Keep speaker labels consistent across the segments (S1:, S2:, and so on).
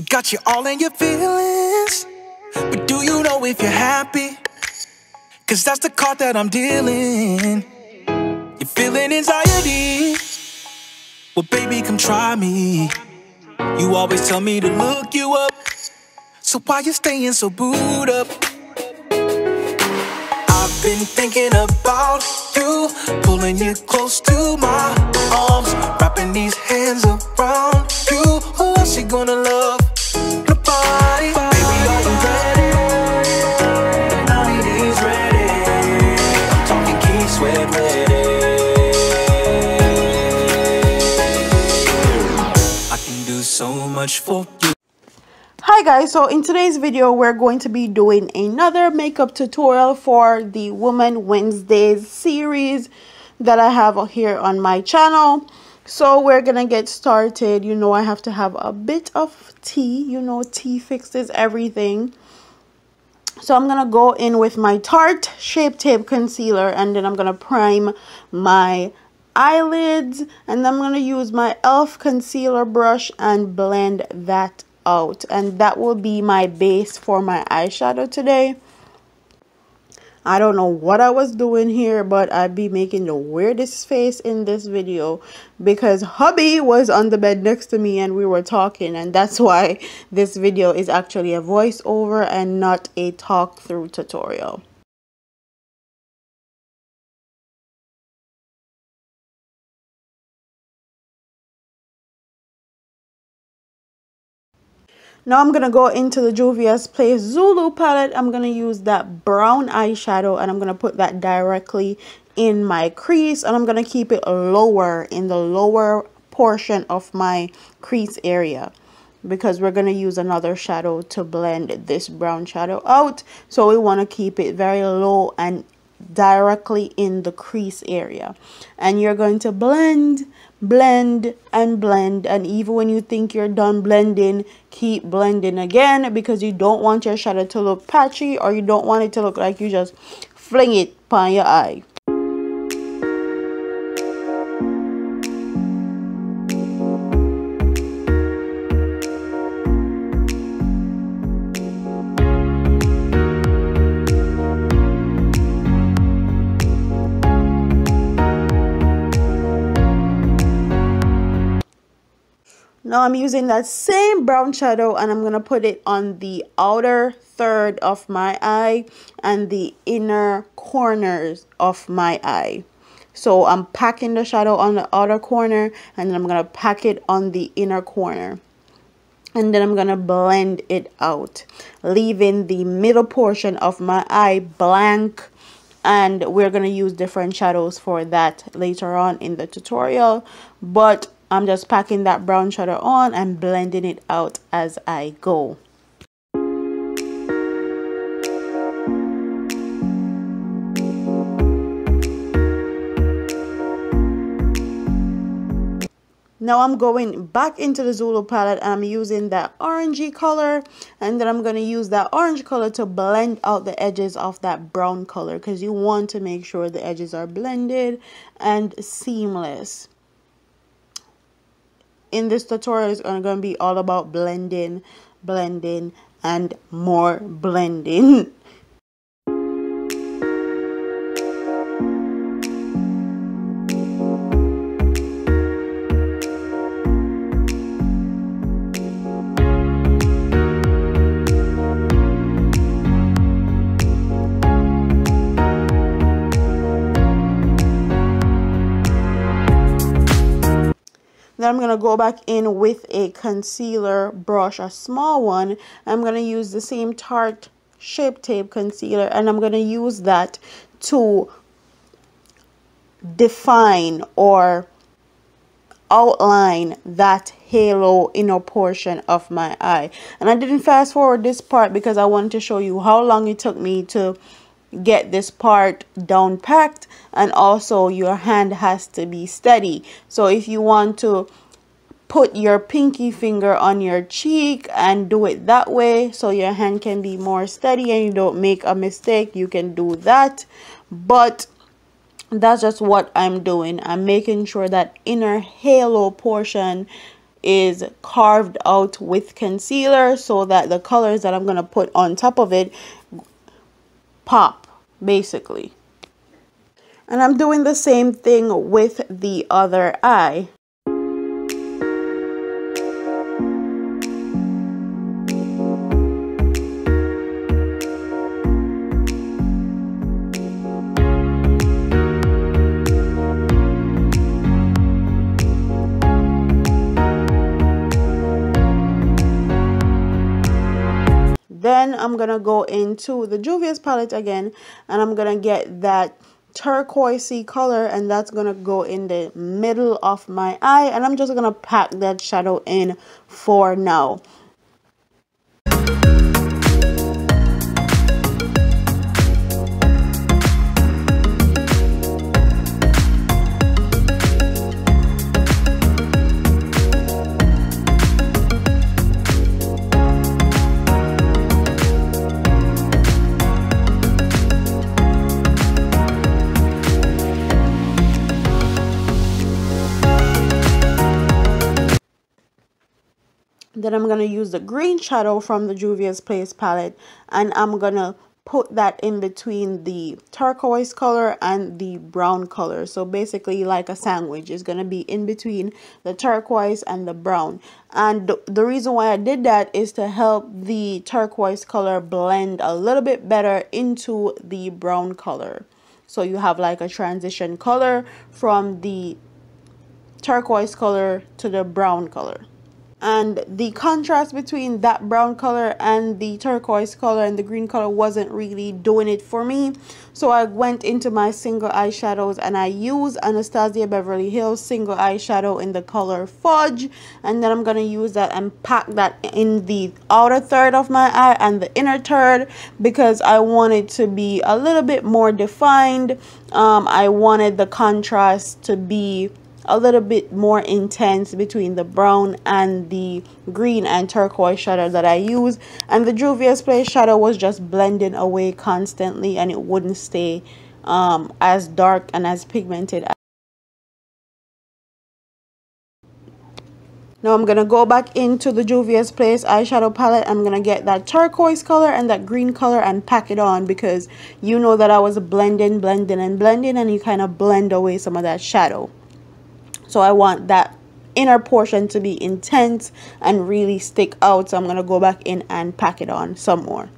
S1: got you all in your feelings, but do you know if you're happy? Cause that's the card that I'm dealing. You're feeling anxiety, well baby come try me. You always tell me to look you up, so why you staying so booed up? I've been thinking about you, pulling you close to my arms, wrapping these hands around you. Who else you gonna love? Nobody. Baby, are you ready? 90 days ready. I'm talking key sweat ready. I can do so much for you.
S2: Hi guys, so in today's video we're going to be doing another makeup tutorial for the Woman Wednesdays series that I have here on my channel. So we're gonna get started. You know I have to have a bit of tea. You know tea fixes everything. So I'm gonna go in with my Tarte Shape Tape Concealer, and then I'm gonna prime my eyelids, and then I'm gonna use my e.l.f. concealer brush and blend that out, and that will be my base for my eyeshadow today. I don't know what I was doing here, but I'd be making the weirdest face in this video because hubby was on the bed next to me and we were talking, and that's why this video is actually a voiceover and not a talk through tutorial. Now I'm going to go into the Juvia's Place Zulu palette. I'm going to use that brown eyeshadow and I'm going to put that directly in my crease. And I'm going to keep it lower, in the lower portion of my crease area, because we're going to use another shadow to blend this brown shadow out. So we want to keep it very low and directly in the crease area. And you're going to blend and blend, and even when you think you're done blending, keep blending again, because you don't want your shadow to look patchy, or you don't want it to look like you just fling it on your eye. Now I'm using that same brown shadow and I'm going to put it on the outer third of my eye and the inner corners of my eye. So I'm packing the shadow on the outer corner and then I'm going to pack it on the inner corner. And then I'm going to blend it out, leaving the middle portion of my eye blank. And we're going to use different shadows for that later on in the tutorial. But I'm just packing that brown shadow on and blending it out as I go. Now I'm going back into the Zulu palette and I'm using that orangey color, and then I'm going to use that orange color to blend out the edges of that brown color, because you want to make sure the edges are blended and seamless. In this tutorial, it's going to be all about blending, and more blending. Then I'm going to go back in with a concealer brush, a small one. I'm going to use the same Tarte Shape Tape Concealer, and I'm going to use that to define or outline that halo inner portion of my eye. And I didn't fast forward this part because I wanted to show you how long it took me to get this part down packed, and also your hand has to be steady. So if you want to put your pinky finger on your cheek and do it that way so your hand can be more steady and you don't make a mistake, you can do that. But that's just what I'm doing. I'm making sure that inner halo portion is carved out with concealer so that the colors that I'm going to put on top of it pop, basically. And I'm doing the same thing with the other eye. Then I'm going to go into the Juvia's palette again, and I'm going to get that turquoisey color, and that's going to go in the middle of my eye, and I'm just going to pack that shadow in for now. Then I'm going to use the green shadow from the Juvia's Place palette, and I'm going to put that in between the turquoise color and the brown color. So basically like a sandwich. It's going to be in between the turquoise and the brown. And the reason why I did that is to help the turquoise color blend a little bit better into the brown color. So you have like a transition color from the turquoise color to the brown color. And the contrast between that brown color and the turquoise color and the green color wasn't really doing it for me. So I went into my single eyeshadows and I used Anastasia Beverly Hills single eyeshadow in the color Fudge. And then I'm going to use that and pack that in the outer third of my eye and the inner third, because I want it to be a little bit more defined. I wanted the contrast to be a little bit more intense between the brown and the green and turquoise shadow that I use. And the Juvia's Place shadow was just blending away constantly, and it wouldn't stay as dark and as pigmented. Now I'm going to go back into the Juvia's Place eyeshadow palette. I'm going to get that turquoise color and that green color and pack it on, because you know that I was blending, and you kind of blend away some of that shadow. So I want that inner portion to be intense and really stick out. So I'm going to go back in and pack it on some more.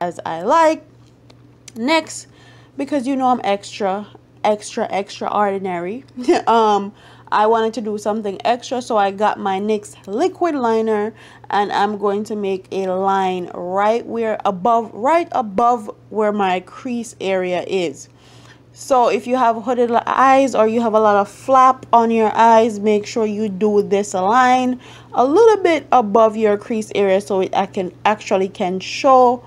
S2: As I like. Next, because you know I'm extra ordinary, I wanted to do something extra, so I got my NYX liquid liner, and I'm going to make a line right above where my crease area is. So if you have hooded eyes or you have a lot of flap on your eyes, make sure you do this line a little bit above your crease area so it actually can show,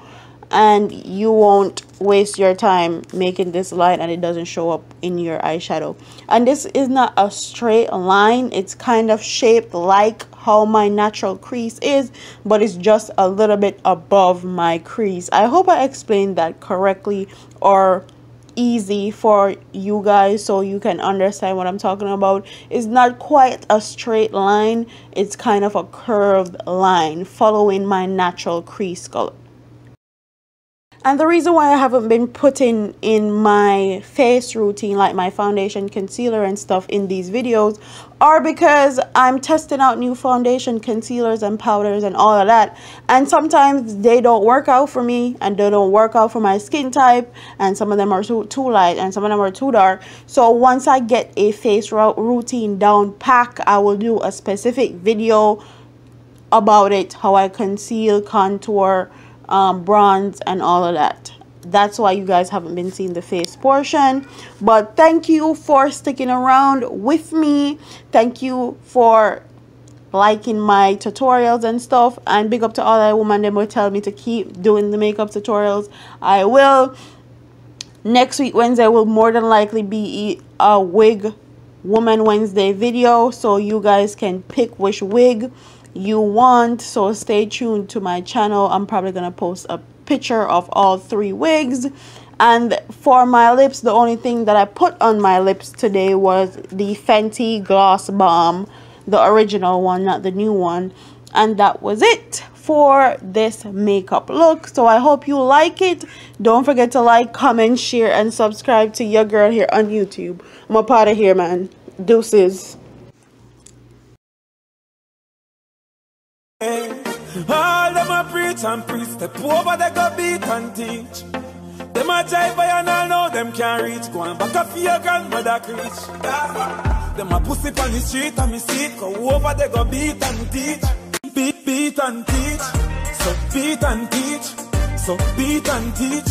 S2: and you won't waste your time making this line and it doesn't show up in your eyeshadow. And this is not a straight line, it's kind of shaped like how my natural crease is, but it's just a little bit above my crease. I hope I explained that correctly or easy for you guys so you can understand what I'm talking about. It's not quite a straight line, it's kind of a curved line following my natural crease color. And the reason why I haven't been putting in my face routine, like my foundation, concealer and stuff in these videos, are because I'm testing out new foundation, concealers and powders and all of that, and sometimes they don't work out for me, and they don't work out for my skin type, and some of them are too light and some of them are too dark. So once I get a face routine down pack, I will do a specific video about it, how I conceal, contour, bronze and all of that. That's why you guys haven't been seeing the face portion. But thank you for sticking around with me. Thank you for liking my tutorials and stuff, and big up to all that women that will tell me to keep doing the makeup tutorials. I will. Next week Wednesday will more than likely be a wig woman Wednesday video, so you guys can pick which wig you want. So stay tuned to my channel. I'm probably gonna post a picture of all 3 wigs. And for my lips, the only thing that I put on my lips today was the Fenty Gloss Bomb, the original one, not the new one. And that was it for this makeup look. So I hope you like it. Don't forget to like, comment, share and subscribe to your girl here on YouTube. I'm up out of here, man. Deuces.
S1: All them a preach and preach, step over they go beat and teach. Them a jive by and all know them can't reach. Go and back up for your grandmother preach. Them a pussy on the street and me see it. Go over they go beat and teach. Beat and teach. So beat and teach. So beat and teach.